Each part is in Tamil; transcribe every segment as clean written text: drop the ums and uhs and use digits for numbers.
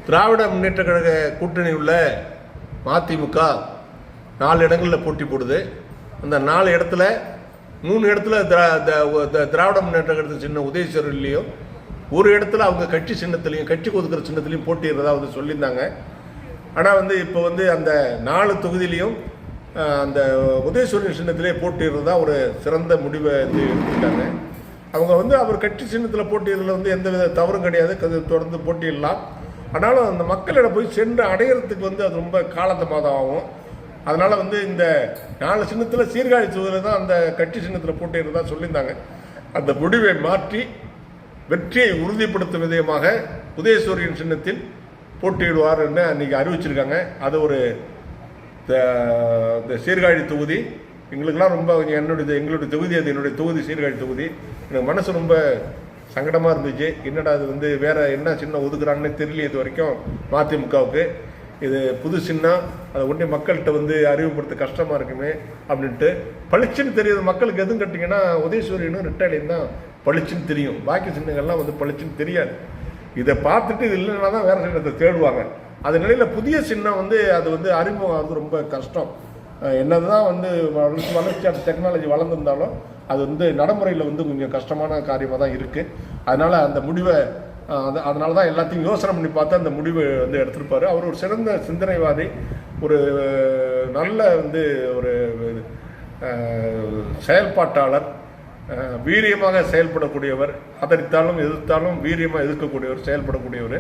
திராவிட முன்னேற்ற கழக கூட்டணி உள்ள மதிமுக 4 இடங்களில் போட்டி போடுது. அந்த 4 இடத்துல 3 இடத்துல திராவிட முன்னேற்ற கழகத்து சின்ன உதயசூரியன்லையும், ஒரு இடத்துல அவங்க கட்சி சின்னத்திலையும் கட்சிக்கு ஒதுக்குற சின்னத்திலையும் போட்டிடுறதா சொல்லியிருந்தாங்க. ஆனால் இப்போ அந்த 4 தொகுதியிலையும் அந்த உதயசூரியன் சின்னத்திலே போட்டிடுறதா ஒரு சிறந்த முடிவை எடுத்துக்கிட்டாங்க. அவங்க அவர் கட்சி சின்னத்தில் போட்டியிடல எந்த வித தவறும் கிடையாது, தொடர்ந்து போட்டியிடலாம். ஆனாலும் அந்த மக்களிடம் போய் சென்று அடையிறதுக்கு அது ரொம்ப காலதாமதம் ஆகும். அதனால் இந்த 4 சின்னத்தில் சீர்காழி தொகுதியில் தான் அந்த கட்சி சின்னத்தில் போட்டியிடுறதா சொல்லியிருந்தாங்க. அந்த முடிவை மாற்றி வெற்றியை உறுதிப்படுத்தும் விதமாக உதயசூரியன் சின்னத்தில் போட்டியிடுவார் என்று அன்றைக்கி அறிவிச்சிருக்காங்க. அது ஒரு இந்த சீர்காழி தொகுதி எங்களுக்கெல்லாம் ரொம்ப எங்களுடைய தொகுதி, அது என்னுடைய தொகுதி சீர்காழி தொகுதி. எனக்கு மனசு ரொம்ப சங்கடமாக இருந்துச்சு. என்னடா அது வேறு என்ன சின்னம் ஒதுக்குறாங்கன்னு தெரியல இது வரைக்கும் மதிமுகவுக்கு. இது புது சின்னம், அதை ஒன்றே மக்கள்கிட்ட அறிவுப்படுத்த கஷ்டமாக இருக்குமே அப்படின்ட்டு. பளிச்சுன்னு தெரியுது மக்களுக்கு. எதுவும் கட்டிங்கன்னா உதயசூரியனும் ரெட்டாலையும் தான் பளிச்சுன்னு தெரியும். பாக்கி சின்னங்கள்லாம் பளிச்சுன்னு தெரியாது. இதை பார்த்துட்டு இது இல்லைன்னா தான் வேறு சின்னத்தை தேடுவாங்க. அது நிலையில் புதிய சின்னம் அது அறிமுகம் ரொம்ப கஷ்டம். என்னதான் வளர்ச்சி டெக்னாலஜி வளர்ந்துருந்தாலும் அது நடைமுறையில் கொஞ்சம் கஷ்டமான காரியமாக தான் இருக்குது. அதனால் அந்த முடிவை அதனால தான் எல்லாத்தையும் யோசனை பண்ணி பார்த்து அந்த முடிவை எடுத்திருப்பார். அவர் ஒரு சிறந்த சிந்தனைவாதி, ஒரு நல்ல ஒரு செயல்பாட்டாளர், வீரியமாக செயல்படக்கூடியவர், ஆதரித்தாலும் எதிர்த்தாலும் வீரியமாக எதிர்க்கக்கூடியவர், செயல்படக்கூடியவர்.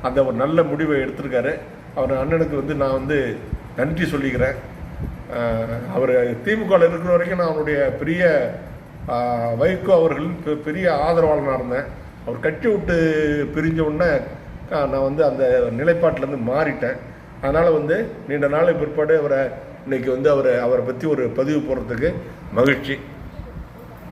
அந்த ஒரு நல்ல முடிவை எடுத்திருக்காரு. அவர் அண்ணனுக்கு நான் நன்றி சொல்லிக்கிறேன். அவர் திமுகவில் இருக்கிற வரைக்கும் நான் அவருடைய பெரிய வைகோ அவர்களின் பெரிய ஆதரவாளனாக இருந்தேன். அவர் கட்சி விட்டு பிரிஞ்ச உடனே நான் அந்த நிலைப்பாட்டிலேருந்து மாறிட்டேன். அதனால் நீண்ட நாள் பிற்பாடு அவரை இன்னைக்கு அவரை பற்றி ஒரு பதிவு போடுறதுக்கு மகிழ்ச்சி.